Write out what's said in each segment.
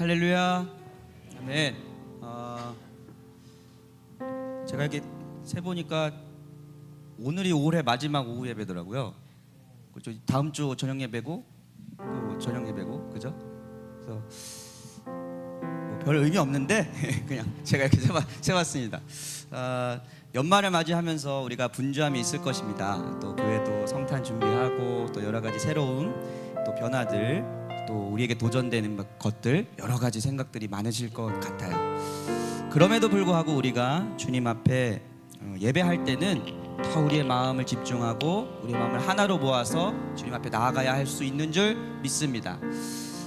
할렐루야. 아멘. 제가 이렇게 세보니까 오늘이 올해 마지막 오후 예배더라고요. 그렇죠? 다음 주 저녁 예배고 또 저녁 예배고, 그죠? 그래서 별 의미 없는데 그냥 제가 이렇게 세봤습니다. 연말을 맞이하면서 우리가 분주함이 있을 것입니다. 또 교회도 성탄 준비하고 또 여러 가지 새로운 또 변화들, 또 우리에게 도전되는 것들, 여러 가지 생각들이 많으실 것 같아요. 그럼에도 불구하고 우리가 주님 앞에 예배할 때는 더 우리의 마음을 집중하고 우리의 마음을 하나로 모아서 주님 앞에 나아가야 할 수 있는 줄 믿습니다.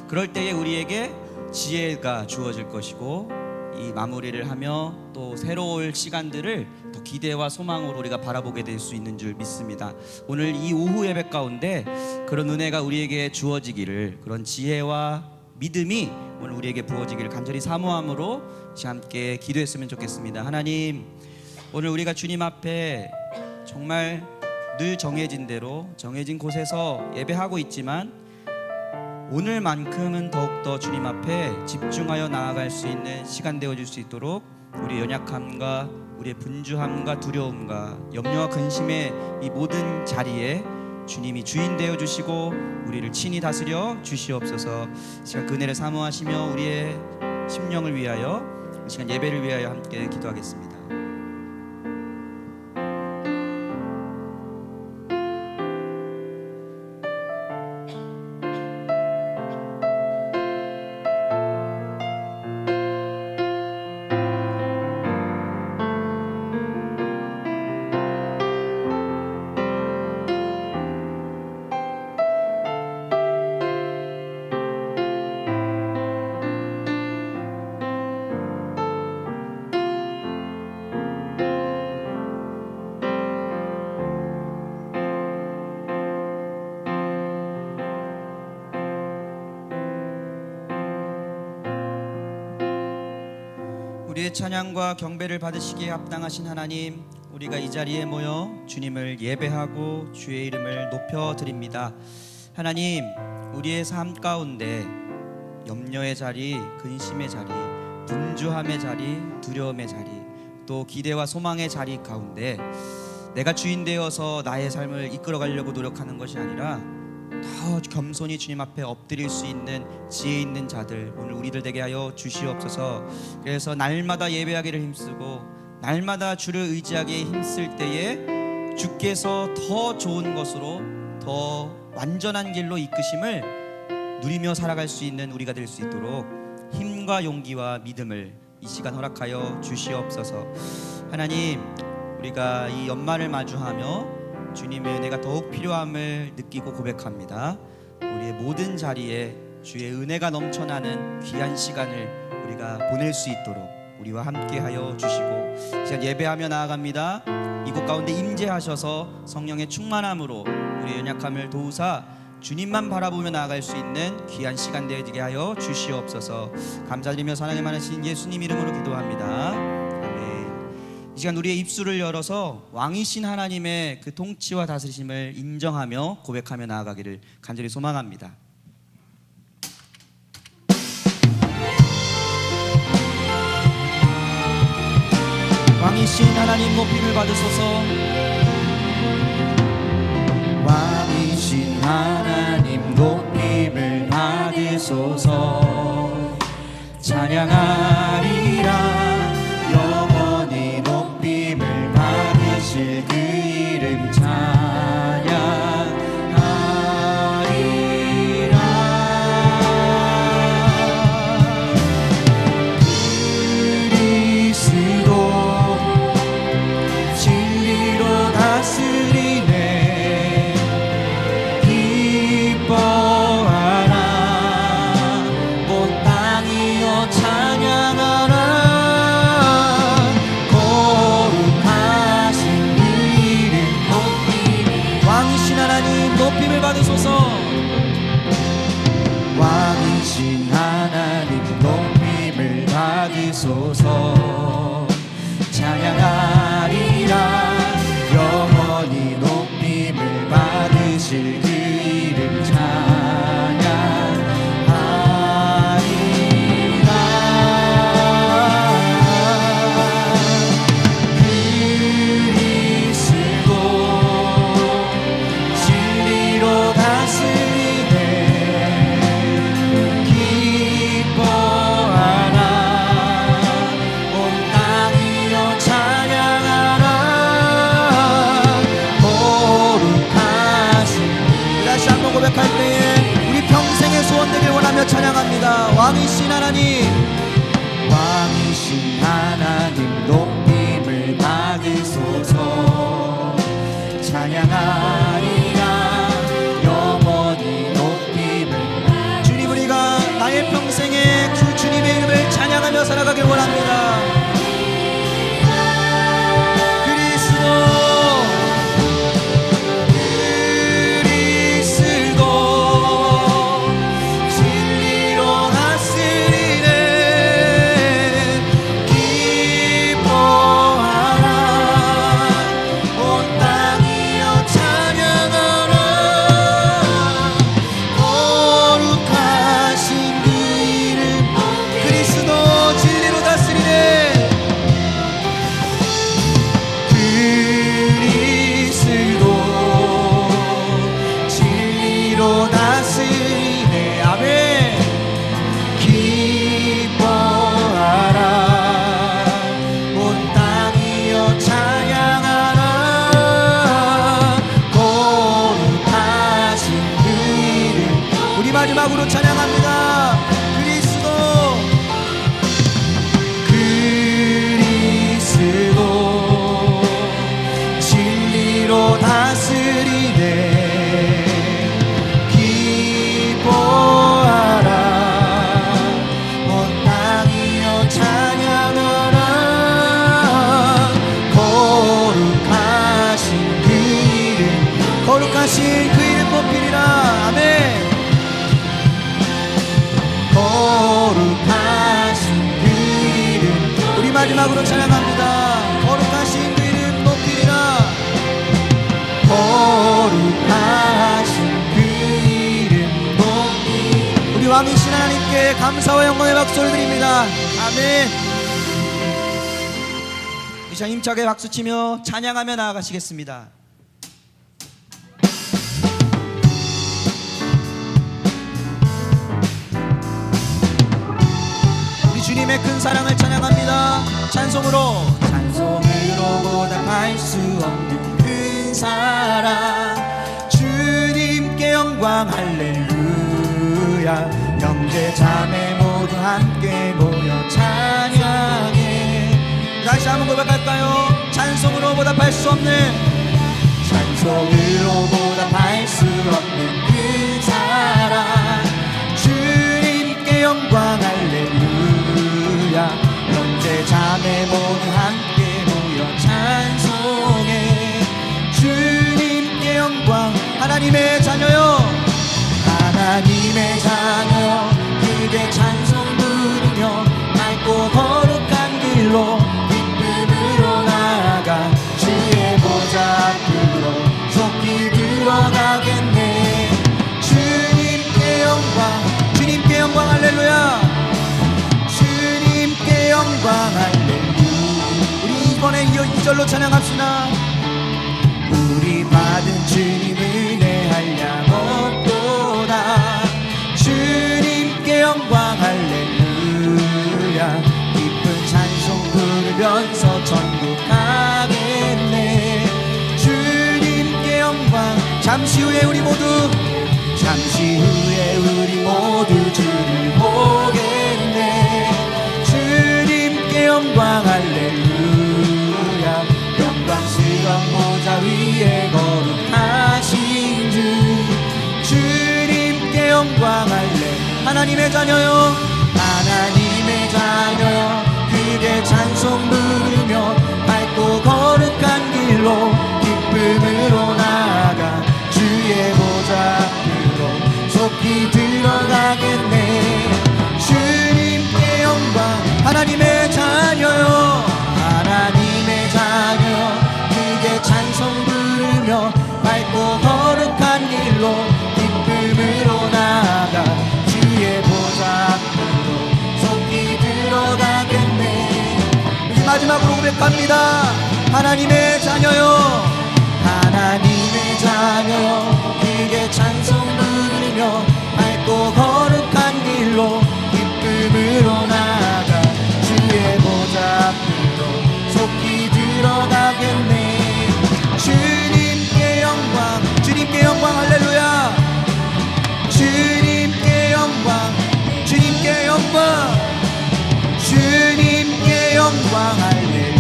그럴 때에 우리에게 지혜가 주어질 것이고, 이 마무리를 하며 또 새로울 시간들을 더 기대와 소망으로 우리가 바라보게 될 수 있는 줄 믿습니다. 오늘 이 오후 예배 가운데 그런 은혜가 우리에게 주어지기를, 그런 지혜와 믿음이 오늘 우리에게 부어지기를 간절히 사모함으로 함께 기도했으면 좋겠습니다. 하나님, 오늘 우리가 주님 앞에 정말 늘 정해진 대로 정해진 곳에서 예배하고 있지만, 오늘만큼은 더욱더 주님 앞에 집중하여 나아갈 수 있는 시간 되어줄 수 있도록 우리의 연약함과 우리의 분주함과 두려움과 염려와 근심의 이 모든 자리에 주님이 주인 되어 주시고 우리를 친히 다스려 주시옵소서. 이 시간 그 은혜를 사모하시며 우리의 심령을 위하여, 이 시간 예배를 위하여 함께 기도하겠습니다. 우리의 찬양과 경배를 받으시기에 합당하신 하나님, 우리가 이 자리에 모여 주님을 예배하고 주의 이름을 높여드립니다. 하나님, 우리의 삶 가운데 염려의 자리, 근심의 자리, 분주함의 자리, 두려움의 자리, 또 기대와 소망의 자리 가운데 내가 주인 되어서 나의 삶을 이끌어가려고 노력하는 것이 아니라 더 겸손히 주님 앞에 엎드릴 수 있는 지혜 있는 자들, 오늘 우리들 되게 하여 주시옵소서. 그래서 날마다 예배하기를 힘쓰고 날마다 주를 의지하기에 힘쓸 때에 주께서 더 좋은 것으로, 더 완전한 길로 이끄심을 누리며 살아갈 수 있는 우리가 될 수 있도록 힘과 용기와 믿음을 이 시간 허락하여 주시옵소서. 하나님, 우리가 이 연말을 마주하며 주님의 은혜가 더욱 필요함을 느끼고 고백합니다. 우리의 모든 자리에 주의 은혜가 넘쳐나는 귀한 시간을 우리가 보낼 수 있도록 우리와 함께하여 주시고, 시간 예배하며 나아갑니다. 이곳 가운데 임재하셔서 성령의 충만함으로 우리의 연약함을 도우사 주님만 바라보며 나아갈 수 있는 귀한 시간 되어지게 하여 주시옵소서. 감사드리며 사랑이 많으신 예수님 이름으로 기도합니다. 이 시간 우리의 입술을 열어서 왕이신 하나님의 그 통치와 다스리심을 인정하며 고백하며 나아가기를 간절히 소망합니다. 왕이신 하나님 높임을 받으소서. 왕이신 하나님 높임을 받으소서. 찬양하리라. 영원히 높임을 받으실 그 이름 찬양하리라. 그리스도 진리로 다스리네. 기뻐하라. 온 땅이여 찬양하라. 높임을 받으소서. 왕이신 하나님 높임을 받으소서. 찬양하리라. 영원히 높임을 받으실 그 이름 찬양하리라. 찬양하며 살아가길 원합니다. 진리로 다스리네. 기뻐하라 온 땅이여 찬양하라. 거룩하신 그 이름 그리스도 진리로 다스리네. 그리스도 진리로 다스리네. 아멘. 기뻐하라 온 땅이여 찬양하라. 거룩하신 그 이름. 우리 마지막으로 찬양합니다. 그리스도 진리로 다스리네. 기뻐하라 온 땅이여 찬양하라. 거룩하신 그 이름 거룩하신 그 이름 높이리라. 아멘. 거룩하신 그 이름. 우리 마지막으로 찬양합니다. 거룩하신 그 이름 높이리라. 거룩하신 그 이름 높이. 우리 왕이신 하나님께 감사와 영광의 박수를 드립니다. 아멘. 이 시간 힘차게 박수치며 찬양하며 나아가시겠습니다. 우리 주님의 큰 사랑을 찬양합니다. 찬송으로 보답할 수 없는 큰 사랑. 주님께 영광 할렐루야. 형제 자매 모두 함께 모여 찬양해. 다시 한번 고백할까요? 찬송으로 보답할 수 없는 찬송으로 보답할 수 없는 큰 사랑. 주님께 영광 할렐루야. 형제 자매 모두 함께 모여 찬송해. 주님께 영광. 하나님의 자녀요, 하나님의 자녀요, 그대 찬송 부르며 맑고 거룩한 길로 기쁨으로 나아가 주의 보좌 앞으로 속히 들어가겠네. 주님께 영광, 주님께 영광 할렐루야. 주님께 영광 할렐루야. 우리 이번에 이어 2절로 찬양합시다. 우리 받은 주님 은혜 한량 없도다. 주님께 영광 할렐루야. 기쁜 찬송 부르면서 천국 가겠네. 주님께 영광. 잠시 후에 우리 모두 주를 보겠네. 주님께 영광 할렐루야. 영광스러운 보좌 위에 거룩하신 주. 주님께 영광 할렐루야. 하나님의 자녀요, 하나님의 자녀요, 그대 찬송 부르며 맑고 거룩한 길로 기쁨으로 나아가 주의 보좌 앞으로 속히 들어가겠네. 주님께 영광. 하나님의 자녀요, 하나님의 자녀, 그대 찬송 부르며 맑고 거룩한 길로 기쁨으로 나아가 주의 보좌 앞으로 속히 들어가겠네. 우리 마지막으로 고백합니다. 하나님의 자녀요, 하나님의 자녀요, 그대 찬송 부르며 맑고 거룩한 길로 기쁨으로 나아가 주의 보좌 앞으로 속히 들어가겠네. 주님께 영광, 주님께 영광 할렐루야. 주님께 영광, 주님께 영광, 주님께 영광 할렐루야.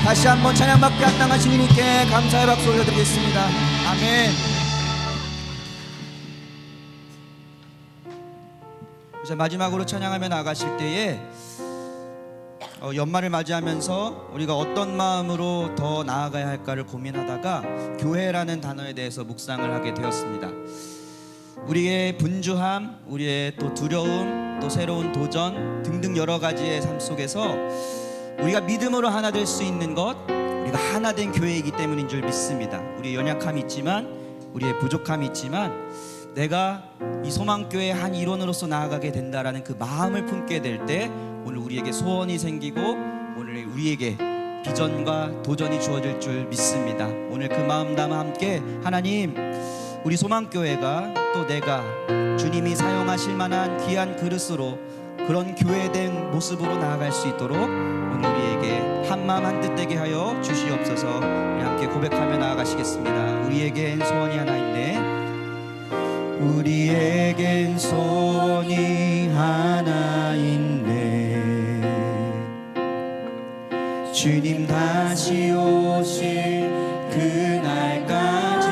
다시 한번 찬양받게 합당하신 주님께 감사의 박수 올려드리겠습니다. 아멘. 이제 마지막으로 찬양하며 나가실 때에 연말을 맞이하면서 우리가 어떤 마음으로 더 나아가야 할까를 고민하다가 교회라는 단어에 대해서 묵상을 하게 되었습니다. 우리의 분주함, 우리의 또 두려움, 또 새로운 도전 등등 여러 가지의 삶 속에서 우리가 믿음으로 하나 될 수 있는 것, 우리가 하나 된 교회이기 때문인 줄 믿습니다. 우리의 연약함이 있지만, 우리의 부족함이 있지만, 내가 이 소망교회의 한 일원으로서 나아가게 된다라는 그 마음을 품게 될 때 오늘 우리에게 소원이 생기고 오늘 우리에게 비전과 도전이 주어질 줄 믿습니다. 오늘 그 마음 담아 함께 하나님, 우리 소망교회가 또 내가 주님이 사용하실 만한 귀한 그릇으로 그런 교회된 모습으로 나아갈 수 있도록 오늘 우리에게 한마음 한뜻 되게 하여 주시옵소서. 우리 함께 고백하며 나아가시겠습니다. 우리에겐 소원이 하나 있네. 우리에겐 소원이 하나 있네. 주님 다시 오실 그날까지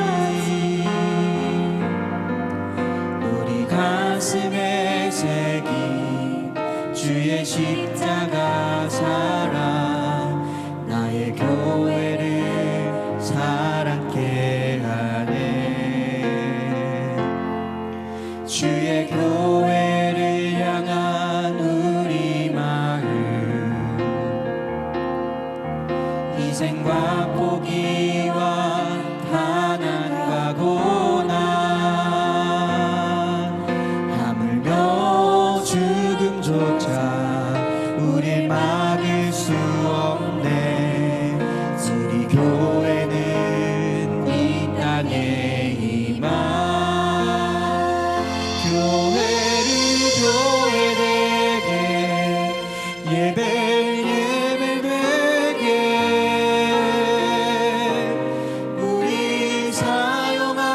우리 가슴에 새긴 주의 십자가 사랑, 나의 교회를 사랑케 하네. 주의 교회를 향한 우리 마음, 희생과 포기와 가난과 고난, 하물며 죽음조차 우릴 막을 수 없네. 우리 교회는 이 땅에 임한 교회되게, 예배 되게 우리 사용하소서.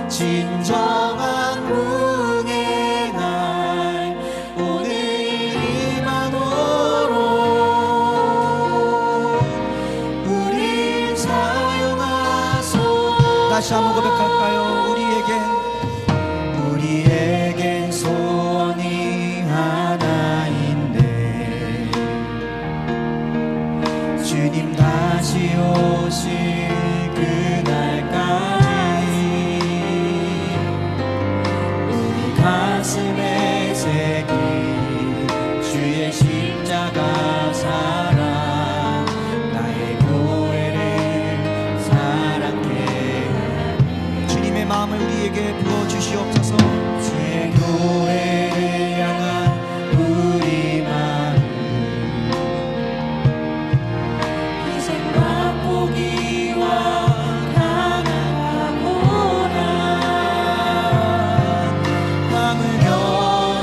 진정한 부흥의 날 오늘 임하도록 우리 사용하소서. 다시 한번 고백할까요? 우리에겐 소원이 하나 있네. 주님 다시 오실 그날까지 우리 가슴에 새긴 주의 십자가 사랑, 나의 교회를 사랑케 하네. 주님의 마음을 우리에게 부어주시옵소서. 주의 교회를 향한 우리 마음, 희생과 포기와 가난과 고난, 하물며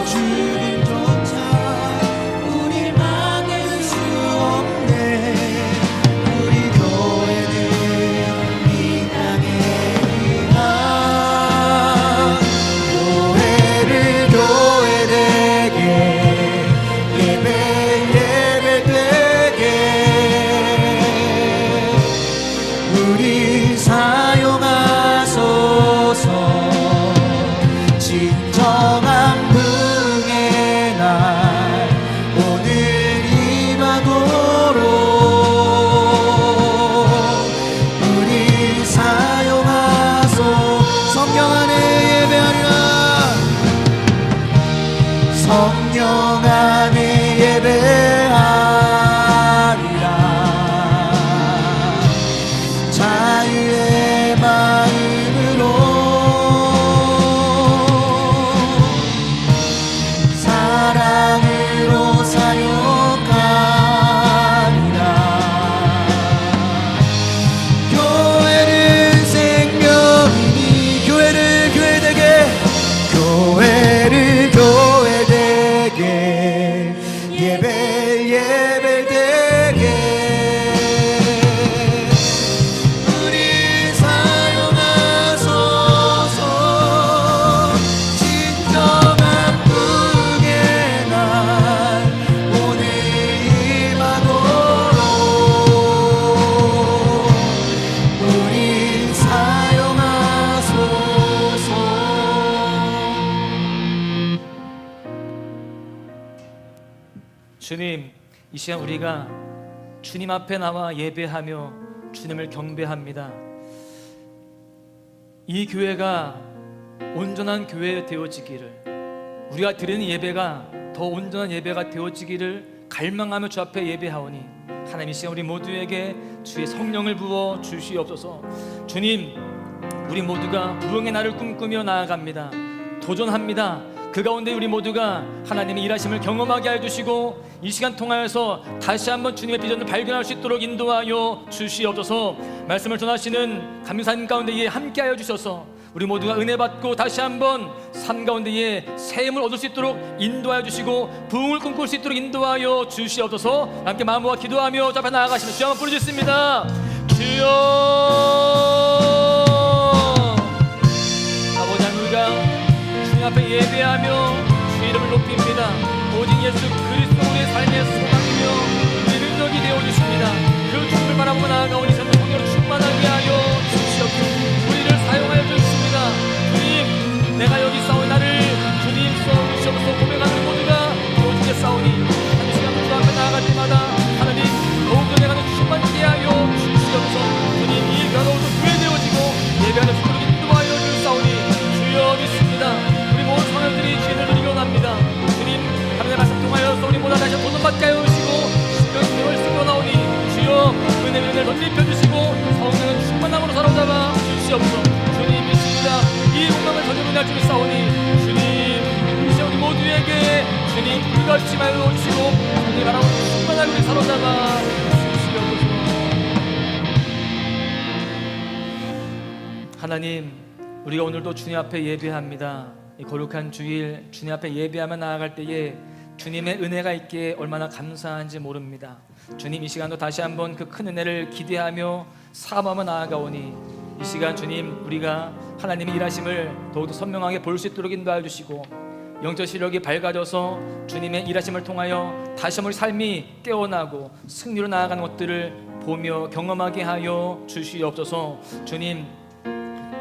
죽음조차 우릴 막을 수 없네. 우리 교회는 이 땅에 임한 교회되게, 예배 되게 우리 사용하소서. 진정한 부흥의 날 오늘 임하도록 우리 사용하소서. 성령 안에 예배하리라. 성령 안에 예배하리라. 자유의 마음으로 사랑으로 사역하리라. 교회는 생명이니 교회를 교회되게, 교회를 교회되게 주님, 이 시간 우리가 주님 앞에 나와 예배하며 주님을 경배합니다. 이 교회가 온전한 교회 되어지기를, 우리가 드리는 예배가 더 온전한 예배가 되어지기를 갈망하며 주 앞에 예배하오니 하나님, 이 시간 우리 모두에게 주의 성령을 부어 주시옵소서. 주님, 우리 모두가 부흥의 날을 꿈꾸며 나아갑니다. 도전합니다. 그 가운데 우리 모두가 하나님의 일하심을 경험하게 해주시고 이 시간 통하여서 다시 한번 주님의 비전을 발견할 수 있도록 인도하여 주시옵소서. 말씀을 전하시는 감사님 가운데에 함께하여 주셔서 우리 모두가 은혜 받고 다시 한번 삶 가운데에 새 힘을 얻을 수 있도록 인도하여 주시고 부흥을 꿈꿀 수 있도록 인도하여 주시옵소서. 함께 마음과 기도하며 주 앞에 나아가시면 주여 한번 부르짖습니다. 주여, 아버지 하나님, 우리가 주님 앞에 예배하며 주의 이름을 높입니다. 오직 예수 그리스도 우리의 삶의 소망이며 우리의 능력이 되어주십니다. 그 주님을 바라보고 나아가오니 성령 성령으로 충만하게 하여 주시옵소서. 우리를 사용하여 주십니다. 주님, 내가 여기 싸운 나를 주님 써주시옵소서. 고백하는 모두가 오직에 싸우니 한 시간 주 앞에 나아갈 때마다 하나님 더욱더 내가 충만케 하여 주시옵소서. 주님, 이 가로도 교회되어지고 예배하는 수도로 인도하여 주사오니 주여 믿습니다. 우리 모든 성령들이 주님을 누리기 원합니다. 주님, 하나님의 말씀 통하여서 우리 모두 다시 도전받게 하여 주시고 신령의 쓰고 나오니 주여 은혜를 덧입혀주시고 성령의 충만함으로 사로잡아 주시옵소서. 주님 믿습니다. 이 공간을 전혀 은혜할 줄 싸우니 주님, 이제 우리 모두에게 주님 불같이 말로 주시고 주님 바라보고 충만하게 우리 사로잡아 주시옵소서. 하나님, 우리가 오늘도 주님 앞에 예배합니다. 이 거룩한 주일 주님 앞에 예배하며 나아갈 때에 주님의 은혜가 있기에 얼마나 감사한지 모릅니다. 주님, 이 시간도 다시 한번 그 큰 은혜를 기대하며 사모하며 나아가오니 이 시간 주님, 우리가 하나님의 일하심을 더욱더 선명하게 볼 수 있도록 인도하여 주시고 영적 시력이 밝아져서 주님의 일하심을 통하여 다시 한번 우리 삶이 깨어나고 승리로 나아가는 것들을 보며 경험하게 하여 주시옵소서. 주님,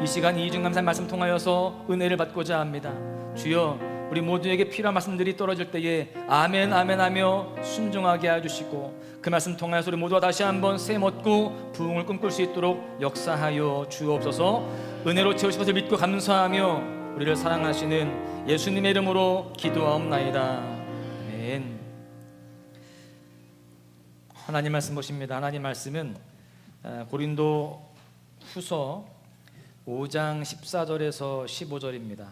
이 시간 이중감사의 말씀 통하여서 은혜를 받고자 합니다. 주여, 우리 모두에게 필요한 말씀들이 떨어질 때에 아멘 아멘 하며 순종하게 해주시고 그 말씀 통하여서 우리 모두가 다시 한번 샘 얻고 부흥을 꿈꿀 수 있도록 역사하여 주옵소서. 은혜로 채우신 것을 믿고 감사하며 우리를 사랑하시는 예수님의 이름으로 기도하옵나이다. 아멘. 하나님 말씀 보십니다. 하나님 말씀은 고린도 후서 5장 14절에서 15절입니다.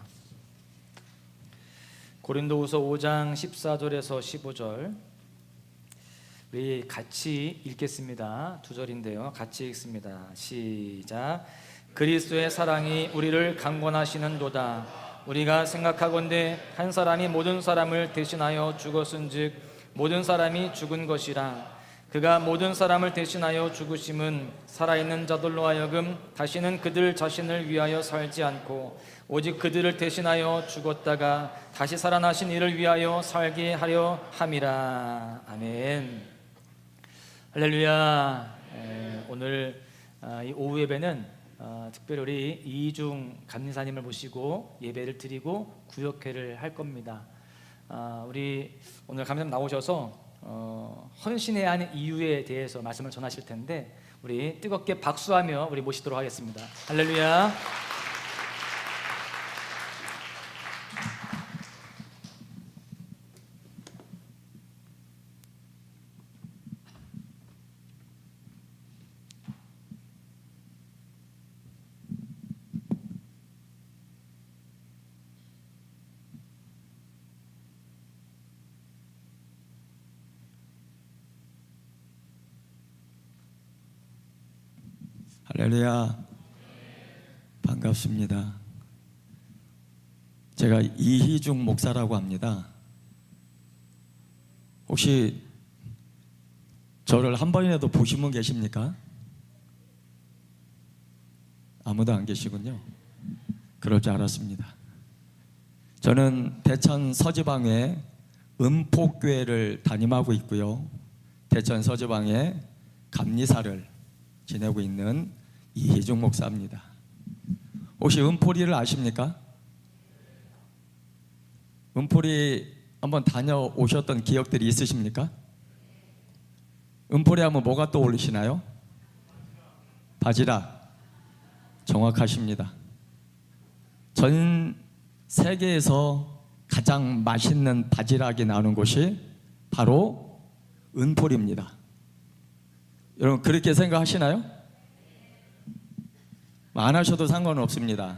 고린도후서 5장 14절에서 15절 우리 같이 읽겠습니다. 두 절인데요. 같이 읽습니다. 시작. 그리스도의 사랑이 우리를 강권하시는도다. 우리가 생각하건대 한 사람이 모든 사람을 대신하여 죽었은즉 모든 사람이 죽은 것이라. 그가 모든 사람을 대신하여 죽으심은 살아있는 자들로 하여금 다시는 그들 자신을 위하여 살지 않고 오직 그들을 대신하여 죽었다가 다시 살아나신 이를 위하여 살게 하려 함이라. 아멘. 할렐루야. 오늘 이 오후 예배는 특별히 우리 이중 감리사님을 모시고 예배를 드리고 구역회를 할 겁니다. 우리 오늘 감리사님 나오셔서 헌신해야 하는 이유에 대해서 말씀을 전하실 텐데 우리 뜨겁게 박수하며 우리 모시도록 하겠습니다. 할렐루야. 할렐루야. 반갑습니다. 제가 이희중 목사라고 합니다. 혹시 저를 한 번이라도 보신 분 계십니까? 아무도 안 계시군요. 그럴 줄 알았습니다. 저는 대천 서지방의 은폭교회를 담임하고 있고요. 대천 서지방의 감리사를 지내고 있는 이희중 목사입니다. 혹시 은포리를 아십니까? 은포리 한번 다녀오셨던 기억들이 있으십니까? 은포리 하면 뭐가 떠오르시나요? 바지락. 정확하십니다. 전 세계에서 가장 맛있는 바지락이 나오는 곳이 바로 은포리입니다. 여러분 그렇게 생각하시나요? 안 하셔도 상관은 없습니다.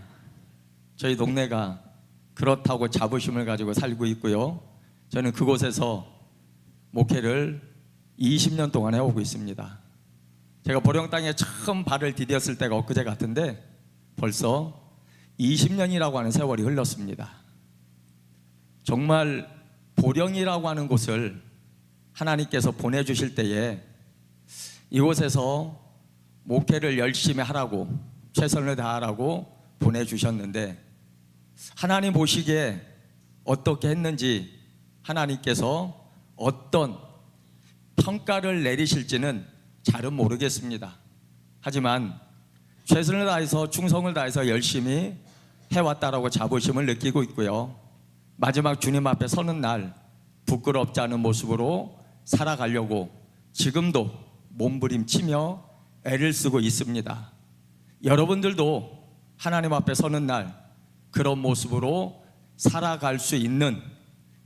저희 동네가 그렇다고 자부심을 가지고 살고 있고요. 저는 그곳에서 목회를 20년 동안 해오고 있습니다. 제가 보령 땅에 처음 발을 디뎠을 때가 엊그제 같은데 벌써 20년이라고 하는 세월이 흘렀습니다. 정말 보령이라고 하는 곳을 하나님께서 보내주실 때에 이곳에서 목회를 열심히 하라고, 최선을 다하라고 보내주셨는데 하나님 보시기에 어떻게 했는지, 하나님께서 어떤 평가를 내리실지는 잘은 모르겠습니다. 하지만 최선을 다해서, 충성을 다해서 열심히 해왔다라고 자부심을 느끼고 있고요. 마지막 주님 앞에 서는 날 부끄럽지 않은 모습으로 살아가려고 지금도 몸부림치며 애를 쓰고 있습니다. 여러분들도 하나님 앞에 서는 날 그런 모습으로 살아갈 수 있는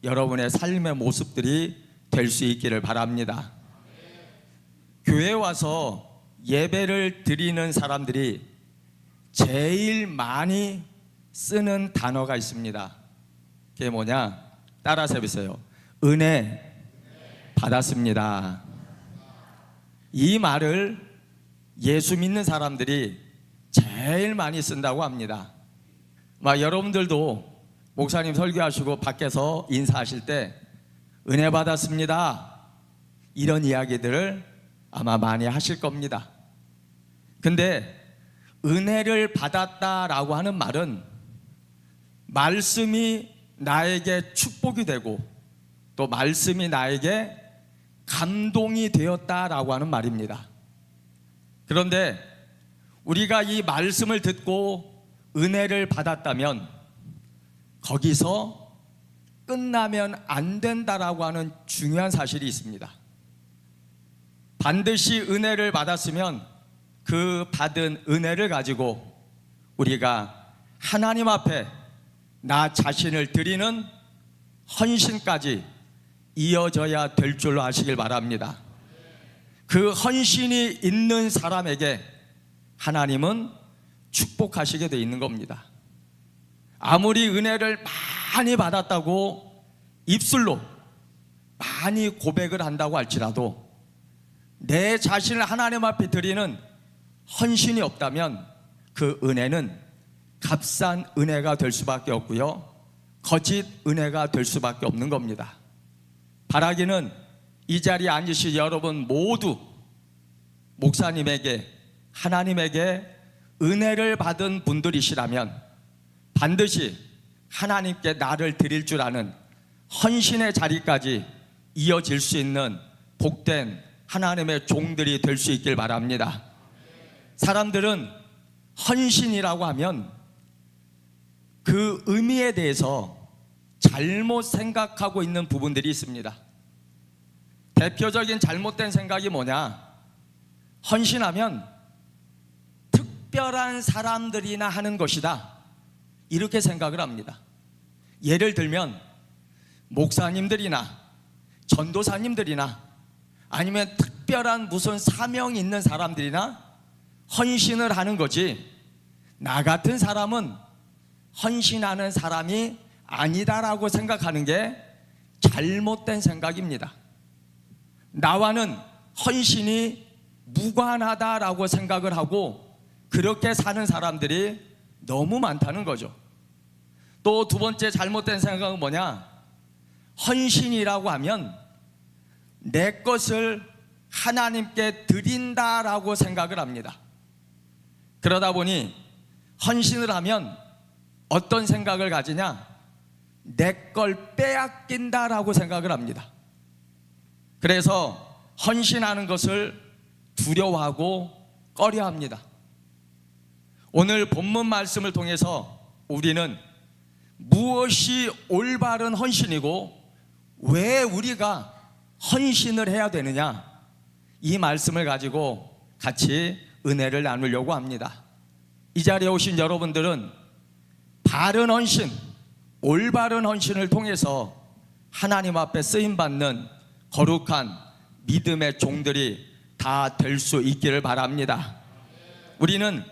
여러분의 삶의 모습들이 될 수 있기를 바랍니다. 교회에 와서 예배를 드리는 사람들이 제일 많이 쓰는 단어가 있습니다. 그게 뭐냐? 따라서 해보세요. 은혜 받았습니다. 이 말을 예수 믿는 사람들이 제일 많이 쓴다고 합니다. 여러분들도 목사님 설교하시고 밖에서 인사하실 때 은혜 받았습니다, 이런 이야기들을 아마 많이 하실 겁니다. 근데 은혜를 받았다라고 하는 말은 말씀이 나에게 축복이 되고 또 말씀이 나에게 감동이 되었다라고 하는 말입니다. 그런데 우리가 이 말씀을 듣고 은혜를 받았다면 거기서 끝나면 안 된다라고 하는 중요한 사실이 있습니다. 반드시 은혜를 받았으면 그 받은 은혜를 가지고 우리가 하나님 앞에 나 자신을 드리는 헌신까지 이어져야 될 줄로 아시길 바랍니다. 그 헌신이 있는 사람에게 하나님은 축복하시게 돼 있는 겁니다. 아무리 은혜를 많이 받았다고 입술로 많이 고백을 한다고 할지라도 내 자신을 하나님 앞에 드리는 헌신이 없다면 그 은혜는 값싼 은혜가 될 수밖에 없고요, 거짓 은혜가 될 수밖에 없는 겁니다. 바라기는 이 자리에 앉으신 여러분 모두 목사님에게, 하나님에게 은혜를 받은 분들이시라면 반드시 하나님께 나를 드릴 줄 아는 헌신의 자리까지 이어질 수 있는 복된 하나님의 종들이 될 수 있길 바랍니다. 사람들은 헌신이라고 하면 그 의미에 대해서 잘못 생각하고 있는 부분들이 있습니다. 대표적인 잘못된 생각이 뭐냐? 헌신하면 특별한 사람들이나 하는 것이다, 이렇게 생각을 합니다. 예를 들면 목사님들이나 전도사님들이나 아니면 특별한 무슨 사명이 있는 사람들이나 헌신을 하는 거지, 나 같은 사람은 헌신하는 사람이 아니다라고 생각하는 게 잘못된 생각입니다. 나와는 헌신이 무관하다라고 생각을 하고 그렇게 사는 사람들이 너무 많다는 거죠. 또 두 번째 잘못된 생각은 뭐냐? 헌신이라고 하면 내 것을 하나님께 드린다라고 생각을 합니다. 그러다 보니 헌신을 하면 어떤 생각을 가지냐? 내 걸 빼앗긴다라고 생각을 합니다. 그래서 헌신하는 것을 두려워하고 꺼려합니다. 오늘 본문 말씀을 통해서 우리는 무엇이 올바른 헌신이고 왜 우리가 헌신을 해야 되느냐? 이 말씀을 가지고 같이 은혜를 나누려고 합니다. 이 자리에 오신 여러분들은 바른 헌신, 올바른 헌신을 통해서 하나님 앞에 쓰임받는 거룩한 믿음의 종들이 다 될 수 있기를 바랍니다. 우리는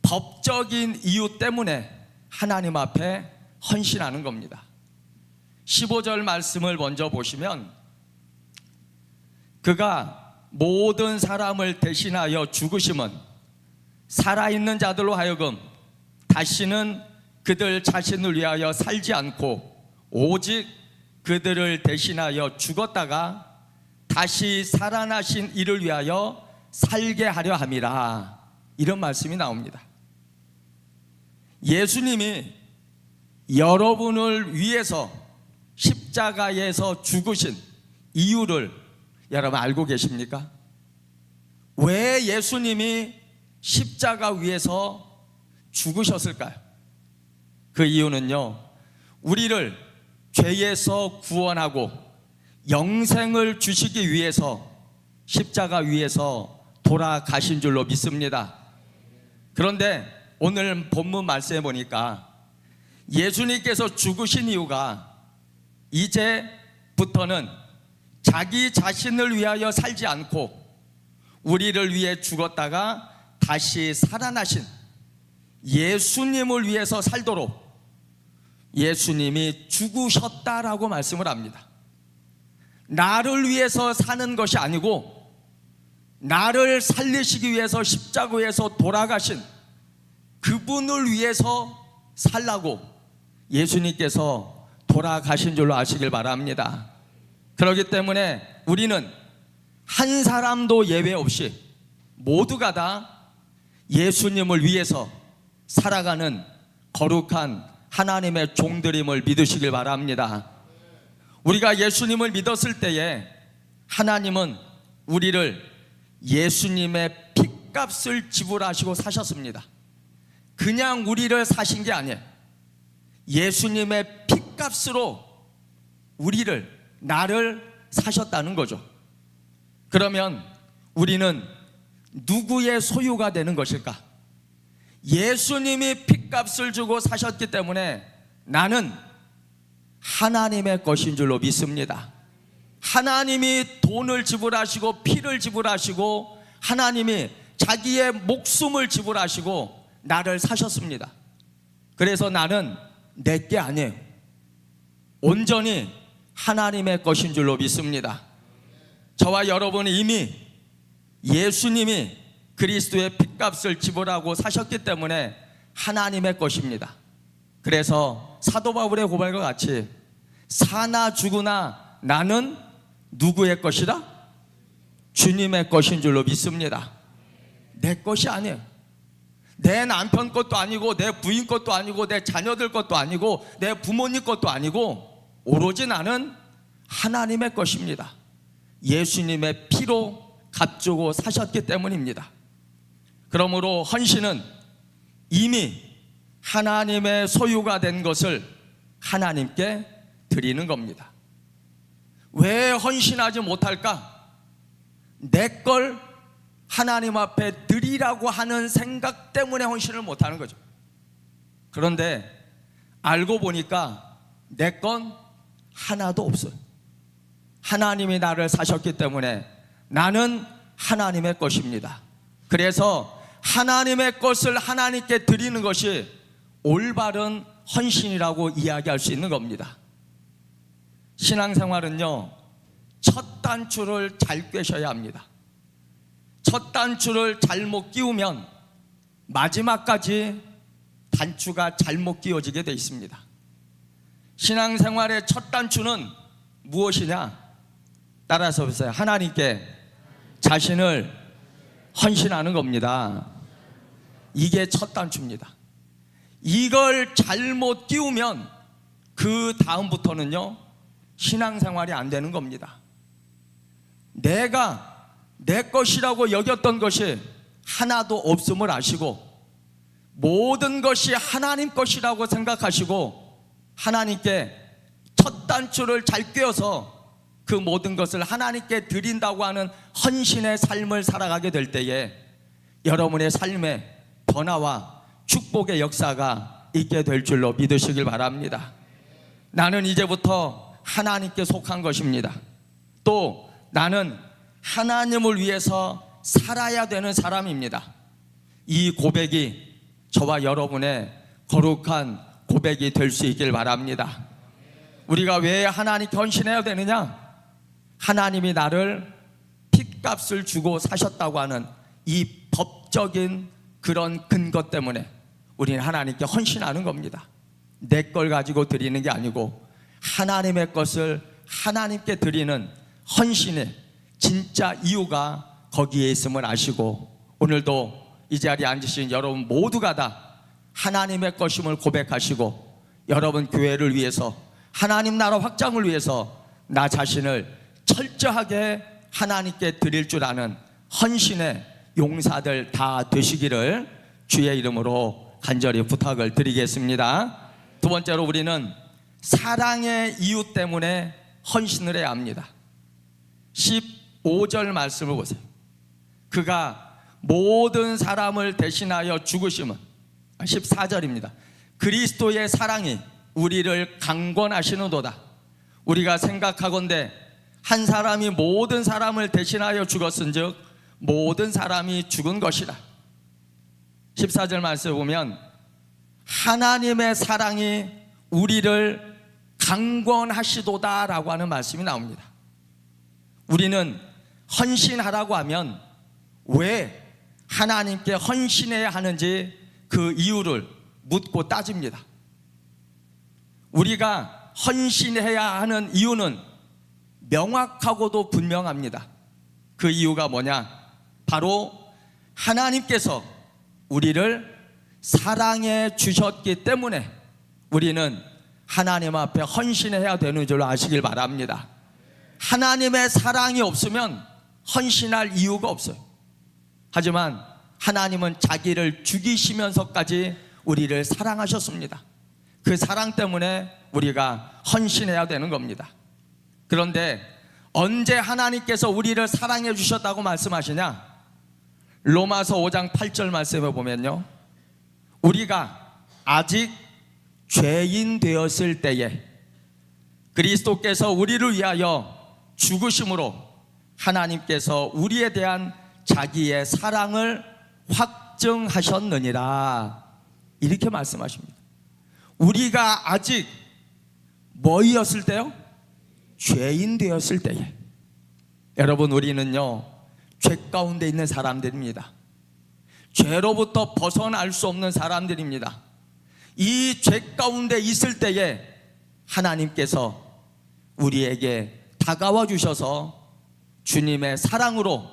법적인 이유 때문에 하나님 앞에 헌신하는 겁니다. 15절 말씀을 먼저 보시면, 그가 모든 사람을 대신하여 죽으심은 살아있는 자들로 하여금 다시는 그들 자신을 위하여 살지 않고 오직 그들을 대신하여 죽었다가 다시 살아나신 이를 위하여 살게 하려 함이라. 이런 말씀이 나옵니다. 예수님이 여러분을 위해서 십자가에서 죽으신 이유를 여러분 알고 계십니까? 왜 예수님이 십자가 위에서 죽으셨을까요? 그 이유는요, 우리를 죄에서 구원하고 영생을 주시기 위해서 십자가 위에서 돌아가신 줄로 믿습니다. 그런데 오늘 본문 말씀에 보니까 예수님께서 죽으신 이유가 이제부터는 자기 자신을 위하여 살지 않고 우리를 위해 죽었다가 다시 살아나신 예수님을 위해서 살도록 예수님이 죽으셨다라고 말씀을 합니다. 나를 위해서 사는 것이 아니고 나를 살리시기 위해서 십자가에서 돌아가신 그분을 위해서 살라고 예수님께서 돌아가신 줄로 아시길 바랍니다. 그렇기 때문에 우리는 한 사람도 예외 없이 모두가 다 예수님을 위해서 살아가는 거룩한 하나님의 종들임을 믿으시길 바랍니다. 우리가 예수님을 믿었을 때에 하나님은 우리를 예수님의 핏값을 지불하시고 사셨습니다. 그냥 우리를 사신 게 아니에요. 예수님의 핏값으로 우리를, 나를 사셨다는 거죠. 그러면 우리는 누구의 소유가 되는 것일까? 예수님이 핏값을 주고 사셨기 때문에 나는 하나님의 것인 줄로 믿습니다. 하나님이 돈을 지불하시고 피를 지불하시고 하나님이 자기의 목숨을 지불하시고 나를 사셨습니다. 그래서 나는 내 게 아니에요. 온전히 하나님의 것인 줄로 믿습니다. 저와 여러분은 이미 예수님이 그리스도의 핏값을 지불하고 사셨기 때문에 하나님의 것입니다. 그래서 사도 바울의 고백과 같이 사나 죽으나 나는 누구의 것이다? 주님의 것인 줄로 믿습니다. 내 것이 아니에요. 내 남편 것도 아니고 내 부인 것도 아니고 내 자녀들 것도 아니고 내 부모님 것도 아니고 오로지 나는 하나님의 것입니다. 예수님의 피로 값주고 사셨기 때문입니다. 그러므로 헌신은 이미 하나님의 소유가 된 것을 하나님께 드리는 겁니다. 왜 헌신하지 못할까? 내 걸 하나님 앞에 드리라고 하는 생각 때문에 헌신을 못하는 거죠. 그런데 알고 보니까 내 건 하나도 없어요. 하나님이 나를 사셨기 때문에 나는 하나님의 것입니다. 그래서 하나님의 것을 하나님께 드리는 것이 올바른 헌신이라고 이야기할 수 있는 겁니다. 신앙생활은요, 첫 단추를 잘 꿰셔야 합니다. 첫 단추를 잘못 끼우면 마지막까지 단추가 잘못 끼워지게 되어 있습니다. 신앙생활의 첫 단추는 무엇이냐? 따라서 보세요. 하나님께 자신을 헌신하는 겁니다. 이게 첫 단추입니다. 이걸 잘못 끼우면 그 다음부터는요, 신앙생활이 안 되는 겁니다. 내가 내 것이라고 여겼던 것이 하나도 없음을 아시고 모든 것이 하나님 것이라고 생각하시고 하나님께 첫 단추를 잘 꿰어서 그 모든 것을 하나님께 드린다고 하는 헌신의 삶을 살아가게 될 때에 여러분의 삶에 변화와 축복의 역사가 있게 될 줄로 믿으시길 바랍니다. 나는 이제부터 하나님께 속한 것입니다. 또 나는 하나님을 위해서 살아야 되는 사람입니다. 이 고백이 저와 여러분의 거룩한 고백이 될 수 있길 바랍니다. 우리가 왜 하나님께 헌신해야 되느냐? 하나님이 나를 핏값을 주고 사셨다고 하는 이 법적인 그런 근거 때문에 우리는 하나님께 헌신하는 겁니다. 내 걸 가지고 드리는 게 아니고 하나님의 것을 하나님께 드리는 헌신의 진짜 이유가 거기에 있음을 아시고, 오늘도 이 자리에 앉으신 여러분 모두가 다 하나님의 것임을 고백하시고, 여러분 교회를 위해서, 하나님 나라 확장을 위해서 나 자신을 철저하게 하나님께 드릴 줄 아는 헌신의 용사들 다 되시기를 주의 이름으로 간절히 부탁을 드리겠습니다. 두 번째로, 우리는 사랑의 이유 때문에 헌신을 해야 합니다. 15절 말씀을 보세요. 그가 모든 사람을 대신하여 죽으심은, 14절입니다. 그리스도의 사랑이 우리를 강권하시는도다. 우리가 생각하건대 한 사람이 모든 사람을 대신하여 죽었은즉 모든 사람이 죽은 것이라. 14절 말씀을 보면 하나님의 사랑이 우리를 강권하시도다 라고 하는 말씀이 나옵니다. 우리는 헌신하라고 하면 왜 하나님께 헌신해야 하는지 그 이유를 묻고 따집니다. 우리가 헌신해야 하는 이유는 명확하고도 분명합니다. 그 이유가 뭐냐? 바로 하나님께서 우리를 사랑해 주셨기 때문에 우리는 하나님 앞에 헌신해야 되는 줄 아시길 바랍니다. 하나님의 사랑이 없으면 헌신할 이유가 없어요. 하지만 하나님은 자기를 죽이시면서까지 우리를 사랑하셨습니다. 그 사랑 때문에 우리가 헌신해야 되는 겁니다. 그런데 언제 하나님께서 우리를 사랑해 주셨다고 말씀하시냐? 로마서 5장 8절 말씀에 보면요, 우리가 아직 죄인 되었을 때에 그리스도께서 우리를 위하여 죽으심으로 하나님께서 우리에 대한 자기의 사랑을 확증하셨느니라, 이렇게 말씀하십니다. 우리가 아직 뭐였을 때요? 죄인 되었을 때에. 여러분, 우리는요 죄 가운데 있는 사람들입니다. 죄로부터 벗어날 수 없는 사람들입니다. 이 죄 가운데 있을 때에 하나님께서 우리에게 다가와 주셔서 주님의 사랑으로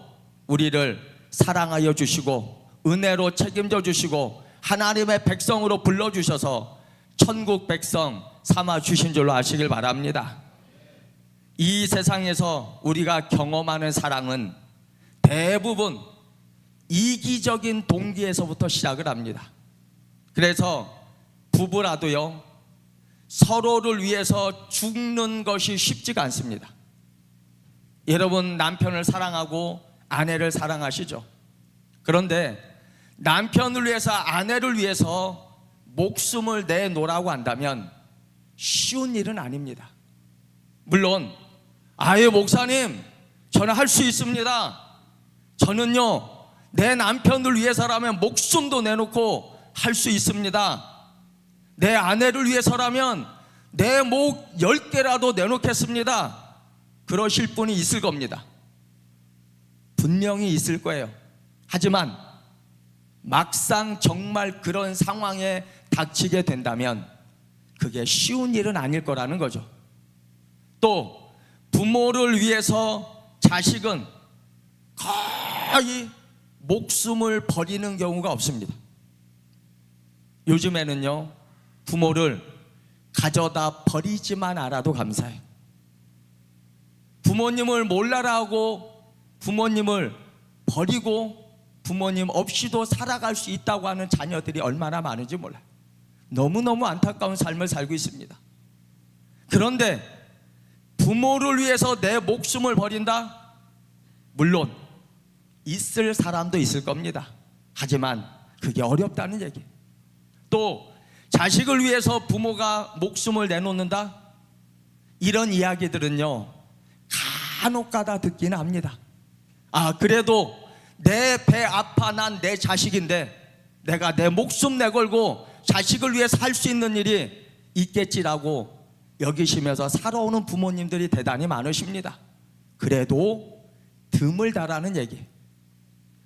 우리를 사랑하여 주시고 은혜로 책임져 주시고 하나님의 백성으로 불러주셔서 천국 백성 삼아 주신 줄로 아시길 바랍니다. 이 세상에서 우리가 경험하는 사랑은 대부분 이기적인 동기에서부터 시작을 합니다. 그래서 부부라도요, 서로를 위해서 죽는 것이 쉽지가 않습니다. 여러분, 남편을 사랑하고 아내를 사랑하시죠? 그런데 남편을 위해서, 아내를 위해서 목숨을 내놓으라고 한다면 쉬운 일은 아닙니다. 물론 아예 목사님, 저는 할 수 있습니다. 저는요 내 남편을 위해서라면 목숨도 내놓고 할 수 있습니다. 내 아내를 위해서라면 내 목 10개라도 내놓겠습니다. 그러실 분이 있을 겁니다. 분명히 있을 거예요. 하지만 막상 정말 그런 상황에 닥치게 된다면 그게 쉬운 일은 아닐 거라는 거죠. 또 부모를 위해서 자식은 거의 목숨을 버리는 경우가 없습니다. 요즘에는요 부모를 가져다 버리지만 않아도 감사해요. 부모님을 몰라라 하고 부모님을 버리고 부모님 없이도 살아갈 수 있다고 하는 자녀들이 얼마나 많은지 몰라요. 너무너무 안타까운 삶을 살고 있습니다. 그런데 부모를 위해서 내 목숨을 버린다? 물론 있을 사람도 있을 겁니다. 하지만 그게 어렵다는 얘기. 또 자식을 위해서 부모가 목숨을 내놓는다? 이런 이야기들은요, 간혹가다 듣기는 합니다. 그래도 내 배 아파 난 내 자식인데 내가 내 목숨 내걸고 자식을 위해 살 수 있는 일이 있겠지라고 여기시면서 살아오는 부모님들이 대단히 많으십니다. 그래도 드물다라는 얘기.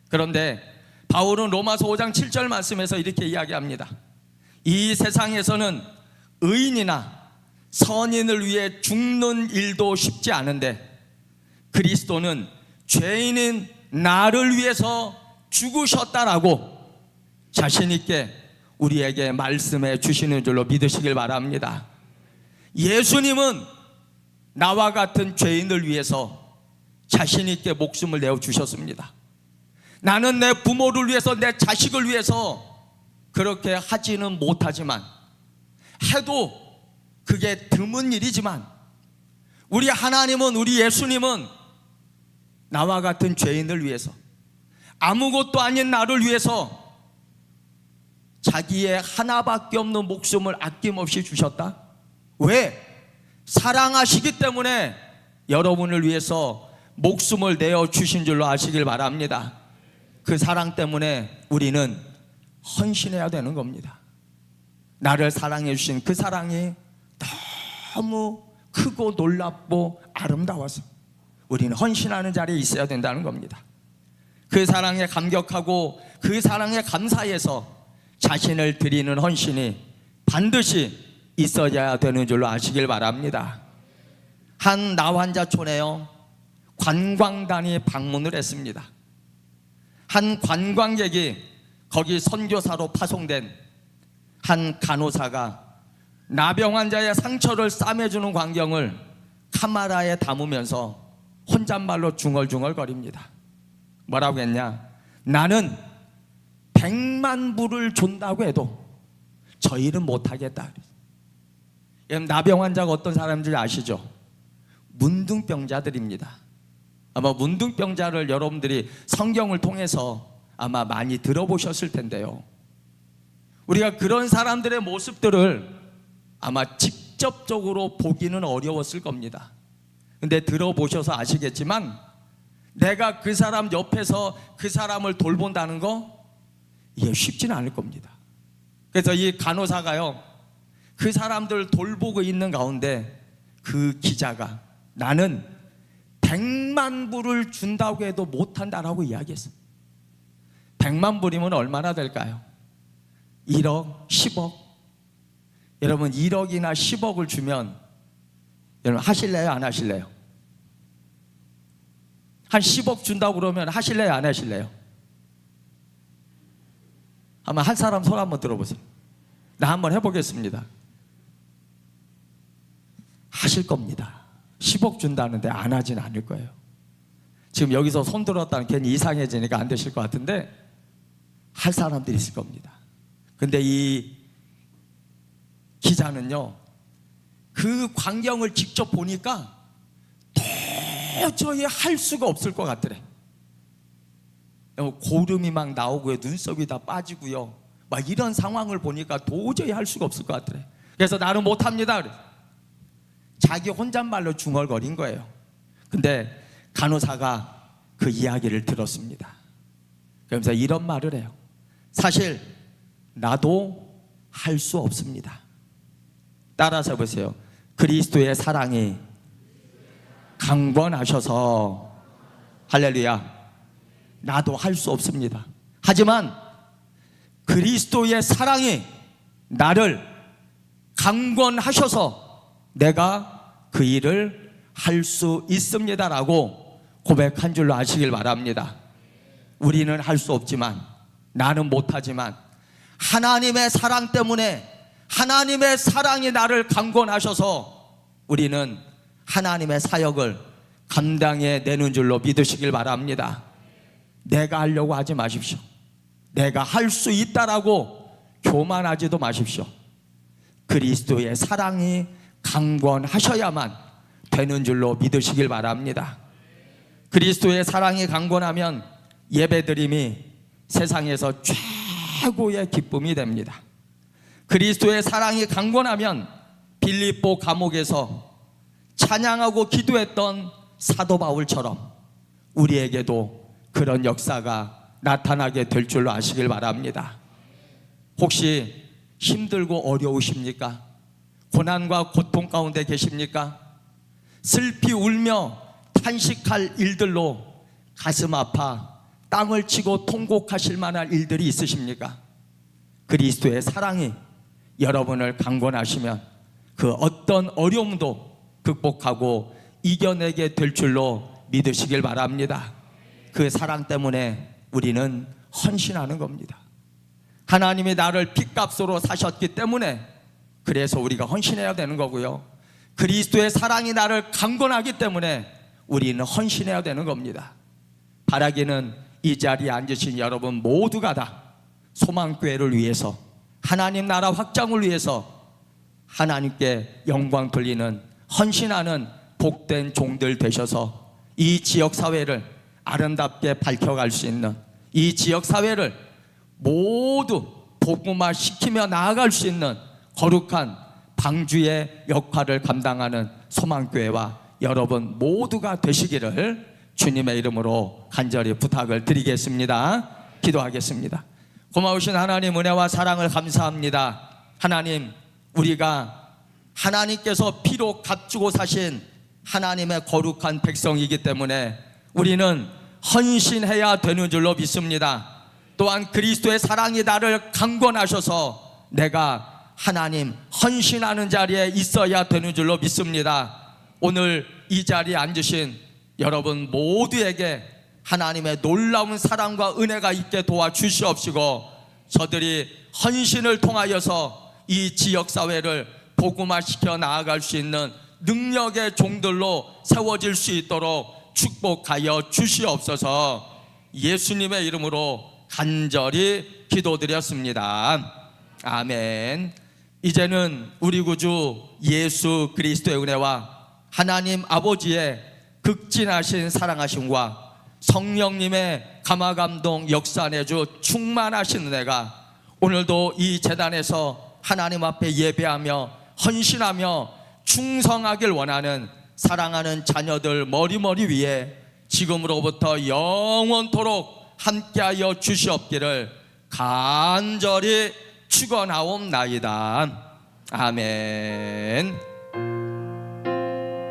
그런데 바울은 로마서 5장 7절 말씀에서 이렇게 이야기합니다. 이 세상에서는 의인이나 선인을 위해 죽는 일도 쉽지 않은데 그리스도는 죄인인 나를 위해서 죽으셨다라고 자신 있게 우리에게 말씀해 주시는 줄로 믿으시길 바랍니다. 예수님은 나와 같은 죄인을 위해서 자신 있게 목숨을 내어 주셨습니다. 나는 내 부모를 위해서, 내 자식을 위해서 그렇게 하지는 못하지만, 해도 그게 드문 일이지만, 우리 하나님은, 우리 예수님은 나와 같은 죄인을 위해서, 아무것도 아닌 나를 위해서 자기의 하나밖에 없는 목숨을 아낌없이 주셨다. 왜? 사랑하시기 때문에 여러분을 위해서 목숨을 내어 주신 줄로 아시길 바랍니다. 그 사랑 때문에 우리는 헌신해야 되는 겁니다. 나를 사랑해 주신 그 사랑이 너무 크고 놀랍고 아름다워서 우리는 헌신하는 자리에 있어야 된다는 겁니다. 그 사랑에 감격하고 그 사랑에 감사해서 자신을 드리는 헌신이 반드시 있어야 되는 줄로 아시길 바랍니다. 한 나환자촌에요, 관광단이 방문을 했습니다. 한 관광객이 거기 선교사로 파송된 한 간호사가 나병 환자의 상처를 싸매주는 광경을 카메라에 담으면서 혼잣말로 중얼중얼거립니다. 뭐라고 했냐? 나는 100만 불을 준다고 해도 저 일은 못하겠다. 나병 환자가 어떤 사람인지 아시죠? 문둥병자들입니다. 아마 문둥병자를 여러분들이 성경을 통해서 아마 많이 들어보셨을 텐데요, 우리가 그런 사람들의 모습들을 아마 직접적으로 보기는 어려웠을 겁니다. 근데 들어보셔서 아시겠지만, 내가 그 사람 옆에서 그 사람을 돌본다는 거, 이게 쉽지는 않을 겁니다. 그래서 이 간호사가요, 그 사람들 돌보고 있는 가운데 그 기자가 나는 100만 불을 준다고 해도 못한다라고 이야기했어요. 100만 불이면 얼마나 될까요? 1억, 10억. 여러분 1억이나 10억을 주면 여러분 하실래요? 안 하실래요? 한 10억 준다고 그러면 하실래요? 안 하실래요? 한번 한 사람 손 한번 들어보세요. 나 한번 해보겠습니다. 하실 겁니다. 10억 준다는데 안 하진 않을 거예요. 지금 여기서 손 들었다는 괜히 이상해지니까 안 되실 것 같은데 할 사람들이 있을 겁니다. 근데 이 기자는요, 그 광경을 직접 보니까 도저히 할 수가 없을 것 같더래. 고름이 막 나오고요, 눈썹이 다 빠지고요, 막 이런 상황을 보니까 도저히 할 수가 없을 것 같더래. 그래서 나는 못합니다. 자기 혼잣말로 중얼거린 거예요. 근데 간호사가 그 이야기를 들었습니다. 그러면서 이런 말을 해요. 사실 나도 할 수 없습니다. 따라서 보세요. 그리스도의 사랑이 강권하셔서, 할렐루야, 나도 할 수 없습니다. 하지만 그리스도의 사랑이 나를 강권하셔서 내가 그 일을 할 수 있습니다라고 고백한 줄로 아시길 바랍니다. 우리는 할 수 없지만, 나는 못하지만 하나님의 사랑 때문에, 하나님의 사랑이 나를 강권하셔서 우리는 하나님의 사역을 감당해 내는 줄로 믿으시길 바랍니다. 내가 하려고 하지 마십시오. 내가 할 수 있다라고 교만하지도 마십시오. 그리스도의 사랑이 강권하셔야만 되는 줄로 믿으시길 바랍니다. 그리스도의 사랑이 강권하면 예배드림이 세상에서 최고의 기쁨이 됩니다. 그리스도의 사랑이 강권하면 빌립보 감옥에서 찬양하고 기도했던 사도 바울처럼 우리에게도 그런 역사가 나타나게 될 줄로 아시길 바랍니다. 혹시 힘들고 어려우십니까? 고난과 고통 가운데 계십니까? 슬피 울며 탄식할 일들로 가슴 아파 땅을 치고 통곡하실 만한 일들이 있으십니까? 그리스도의 사랑이 여러분을 강권하시면 그 어떤 어려움도 극복하고 이겨내게 될 줄로 믿으시길 바랍니다. 그 사랑 때문에 우리는 헌신하는 겁니다. 하나님이 나를 핏값으로 사셨기 때문에 그래서 우리가 헌신해야 되는 거고요. 그리스도의 사랑이 나를 강권하기 때문에 우리는 헌신해야 되는 겁니다. 바라기는 이 자리에 앉으신 여러분 모두가 다 소망교회를 위해서, 하나님 나라 확장을 위해서 하나님께 영광 돌리는 헌신하는 복된 종들 되셔서 이 지역사회를 아름답게 밝혀갈 수 있는, 이 지역사회를 모두 복음화 시키며 나아갈 수 있는 거룩한 방주의 역할을 감당하는 소망교회와 여러분 모두가 되시기를 주님의 이름으로 간절히 부탁을 드리겠습니다. 기도하겠습니다. 고마우신 하나님 은혜와 사랑을 감사합니다. 하나님, 우리가 하나님께서 피로 값주고 사신 하나님의 거룩한 백성이기 때문에 우리는 헌신해야 되는 줄로 믿습니다. 또한 그리스도의 사랑이 나를 강권하셔서 내가 하나님 헌신하는 자리에 있어야 되는 줄로 믿습니다. 오늘 이 자리에 앉으신 여러분 모두에게 하나님의 놀라운 사랑과 은혜가 있게 도와주시옵시고, 저들이 헌신을 통하여서 이 지역사회를 복음화시켜 나아갈 수 있는 능력의 종들로 세워질 수 있도록 축복하여 주시옵소서. 예수님의 이름으로 간절히 기도드렸습니다. 아멘. 이제는 우리 구주 예수 그리스도의 은혜와 하나님 아버지의 극진하신 사랑하심과 성령님의 감화감동 역사 내주 충만하신 은혜가 오늘도 이 제단에서 하나님 앞에 예배하며 헌신하며 충성하길 원하는 사랑하는 자녀들 머리머리 위에 지금으로부터 영원토록 함께하여 주시옵기를 간절히 축원하옵나이다. 아멘.